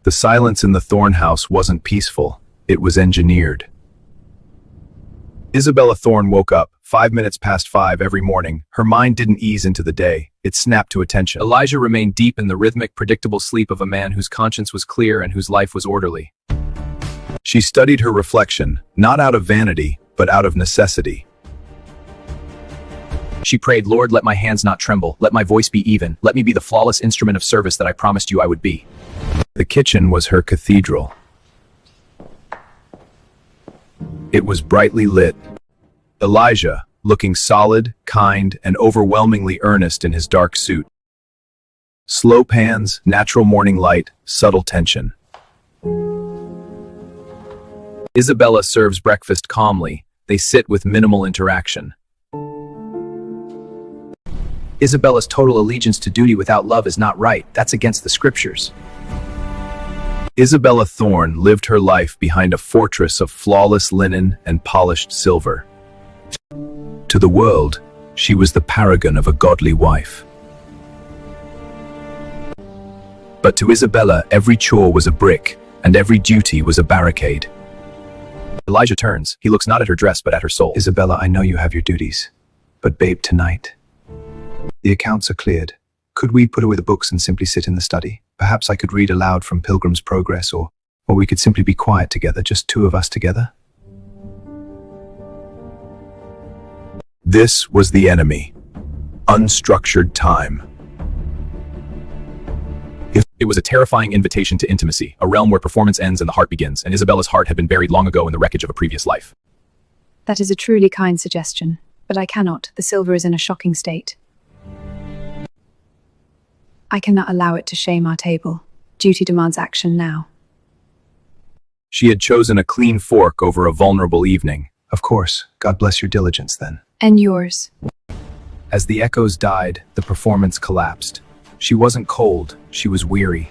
The silence in the Thorne house wasn't peaceful. It was engineered. Isabella Thorne woke up 5 minutes past 5 every morning. Her mind didn't ease into the day. It snapped to attention. Elijah remained deep in the rhythmic, predictable sleep of a man whose conscience was clear and whose life was orderly. She studied her reflection, not out of vanity, but out of necessity. She prayed, "Lord, let my hands not tremble. Let my voice be even. Let me be the flawless instrument of service that I promised you I would be." The kitchen was her cathedral. It was brightly lit. Elijah, looking solid, kind, and overwhelmingly earnest in his dark suit. Slow pans, natural morning light, subtle tension. Isabella serves breakfast calmly. They sit with minimal interaction. Isabella's total allegiance to duty without love is not right. That's against the scriptures. Isabella Thorne lived her life behind a fortress of flawless linen and polished silver. To the world, she was the paragon of a godly wife. But to Isabella, every chore was a brick, and every duty was a barricade. Elijah turns. He looks not at her dress, but at her soul. Isabella, I know you have your duties, but babe, tonight, the accounts are cleared. Could we put away the books and simply sit in the study? Perhaps I could read aloud from Pilgrim's Progress, or we could simply be quiet together, just two of us together. This was the enemy. Unstructured time. It was a terrifying invitation to intimacy, a realm where performance ends and the heart begins, and Isabella's heart had been buried long ago in the wreckage of a previous life. That is a truly kind suggestion, but I cannot. The silver is in a shocking state. I cannot allow it to shame our table. Duty demands action now. She had chosen a clean fork over a vulnerable evening. Of course. God bless your diligence, then. And yours. As the echoes died, the performance collapsed. She wasn't cold, she was weary.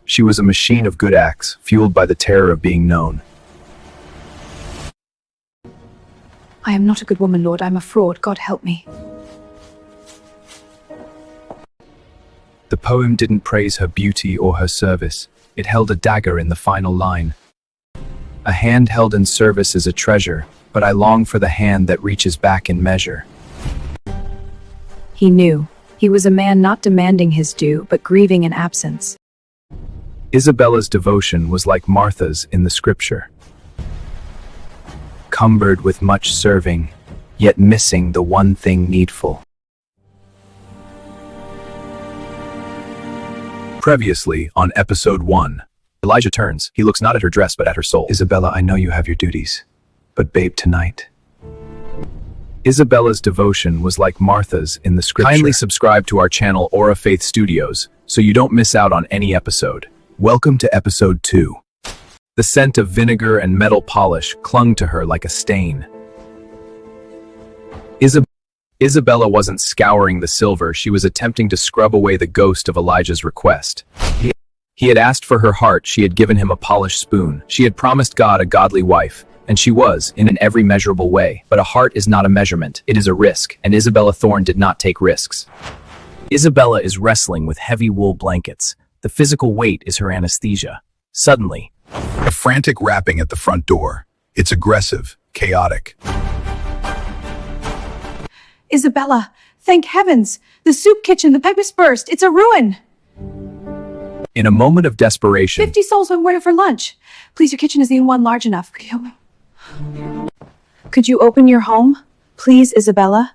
She was a machine of good acts, fueled by the terror of being known. I am not a good woman, Lord. I am a fraud. God help me. The poem didn't praise her beauty or her service. It held a dagger in the final line. A hand held in service is a treasure, but I long for the hand that reaches back in measure. He knew. He was a man not demanding his due, but grieving in absence. Isabella's devotion was like Martha's in the scripture. Cumbered with much serving, yet missing the one thing needful. Previously on episode 1. Elijah turns. He looks not at her dress, but at her soul. Isabella, I know you have your duties, but babe, tonight. Isabella's devotion was like Martha's in the scripture. Kindly subscribe to our channel AuraFaith Studios so you don't miss out on any episode. Welcome to episode 2. The scent of vinegar and metal polish clung to her like a stain. Isabella wasn't scouring the silver, she was attempting to scrub away the ghost of Elijah's request. He had asked for her heart, she had given him a polished spoon. She had promised God a godly wife, and she was, in an every measurable way. But a heart is not a measurement, it is a risk, and Isabella Thorne did not take risks. Isabella is wrestling with heavy wool blankets. The physical weight is her anesthesia. Suddenly, a frantic rapping at the front door. It's aggressive, chaotic. Isabella, thank heavens! The soup kitchen, the pipe is burst. It's a ruin! in a moment of desperation, 50 souls went where for lunch. Please, your kitchen is the only one large enough. Could you open your home? Please, Isabella?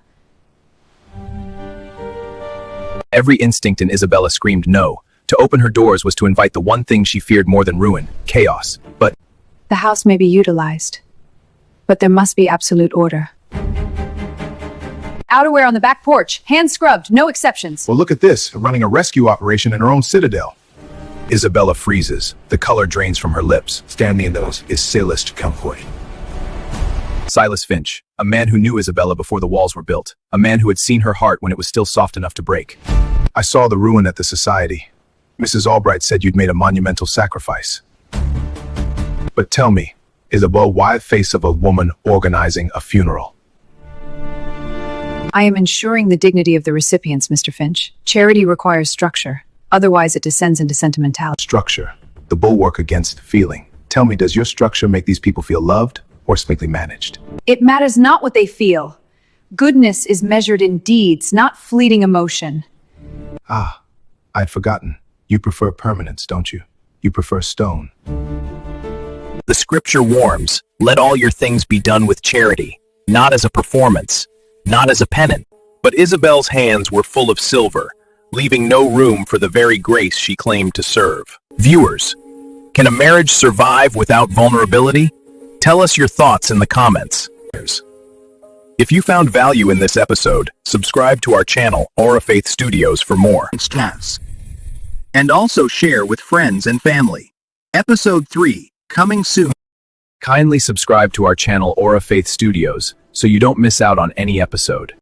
Every instinct in Isabella screamed no. To open her doors was to invite the one thing she feared more than ruin, chaos. But the house may be utilized, but there must be absolute order. Outerwear on the back porch, hand scrubbed, no exceptions. Well, look at this, running a rescue operation in her own citadel. Isabella freezes. The color drains from her lips. Standing in those is Silas Campoy. Silas Finch, a man who knew Isabella before the walls were built, a man who had seen her heart when it was still soft enough to break. I saw the ruin at the society. Mrs. Albright said you'd made a monumental sacrifice. But tell me, Isabella, why face of a woman organizing a funeral? I am ensuring the dignity of the recipients, Mr. Finch. Charity requires structure. Otherwise, it descends into sentimentality. Structure, the bulwark against feeling. Tell me, does your structure make these people feel loved or simply managed? It matters not what they feel. Goodness is measured in deeds, not fleeting emotion. Ah, I'd forgotten. You prefer permanence, don't you? You prefer stone. The scripture warns, let all your things be done with charity, not as a performance, not as a penance. But Isabel's hands were full of silver, leaving no room for the very grace she claimed to serve. Viewers, can a marriage survive without vulnerability? Tell us your thoughts in the comments. If you found value in this episode, subscribe to our channel, AuraFaith Studios, for more. And also share with friends and family. Episode 3, coming soon. Kindly subscribe to our channel AuraFaith Studios so you don't miss out on any episode.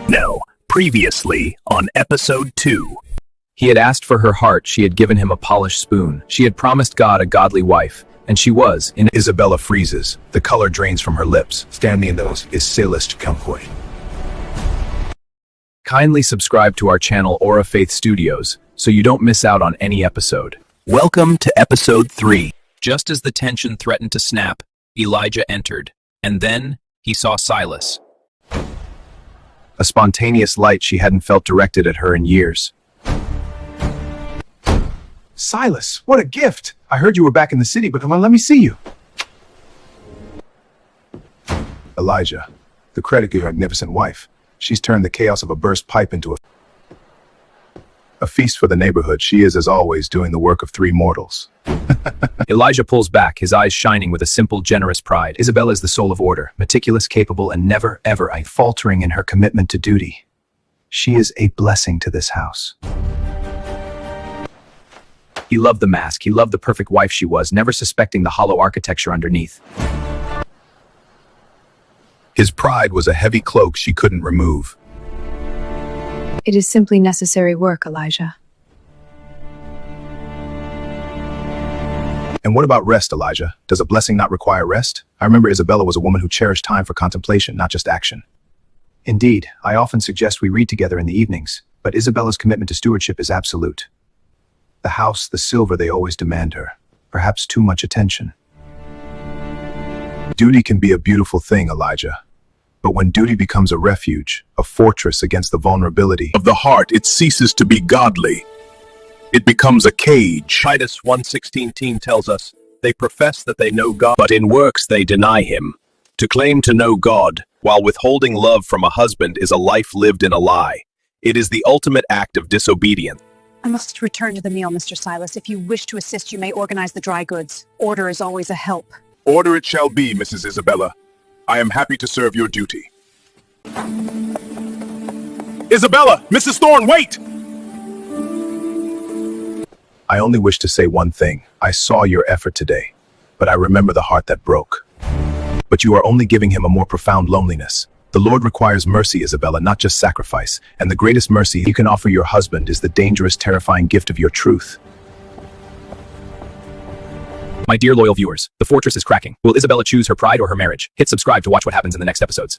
No, previously on episode 2. He had asked for her heart, she had given him a polished spoon. She had promised God a godly wife, and she was. Isabella freezes. The color drains from her lips. Standing in those is quietest. Kindly subscribe to our channel AuraFaith Studios so you don't miss out on any episode. Welcome to episode 3. Just as the tension threatened to snap, Elijah entered, and then he saw Silas. A spontaneous light she hadn't felt directed at her in years. Silas, what a gift! I heard you were back in the city, but come on, let me see you. Elijah, the credit of your magnificent wife. She's turned the chaos of a burst pipe into a feast for the neighborhood. She is, as always, doing the work of 3 mortals. Elijah pulls back, his eyes shining with a simple, generous pride. Isabella is the soul of order, meticulous, capable, and never, ever faltering in her commitment to duty. She is a blessing to this house. He loved the mask, he loved the perfect wife she was, never suspecting the hollow architecture underneath. His pride was a heavy cloak she couldn't remove. It is simply necessary work, Elijah. And what about rest, Elijah? Does a blessing not require rest? I remember Isabella was a woman who cherished time for contemplation, not just action. Indeed, I often suggest we read together in the evenings, but Isabella's commitment to stewardship is absolute. The house, the silver, they always demand her. Perhaps too much attention. Duty can be a beautiful thing, Elijah. But when duty becomes a refuge, a fortress against the vulnerability of the heart, it ceases to be godly. It becomes a cage. Titus 1:16 tells us, they profess that they know God, but in works they deny him. To claim to know God, while withholding love from a husband, is a life lived in a lie. It is the ultimate act of disobedience. I must return to the meal, Mr. Silas. If you wish to assist, you may organize the dry goods. Order is always a help. Order it shall be, Mrs. Isabella. I am happy to serve your duty. Isabella! Mrs. Thorne, wait! I only wish to say one thing. I saw your effort today, but I remember the heart that broke. But you are only giving him a more profound loneliness. The Lord requires mercy, Isabella, not just sacrifice. And the greatest mercy you can offer your husband is the dangerous, terrifying gift of your truth. My dear loyal viewers, the fortress is cracking. Will Isabella choose her pride or her marriage? Hit subscribe to watch what happens in the next episodes.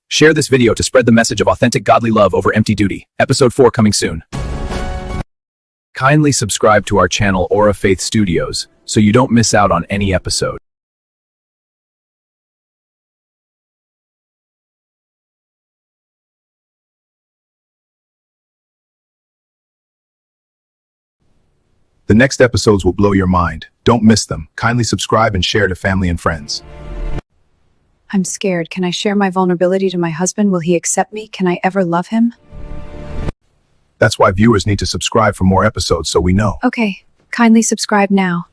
Share this video to spread the message of authentic godly love over empty duty. Episode 4 coming soon. Kindly subscribe to our channel AuraFaith Studios so you don't miss out on any episode. The next episodes will blow your mind. Don't miss them. Kindly subscribe and share to family and friends. I'm scared. Can I share my vulnerability to my husband? Will he accept me? Can I ever love him? That's why viewers need to subscribe for more episodes so we know. Okay, kindly subscribe now.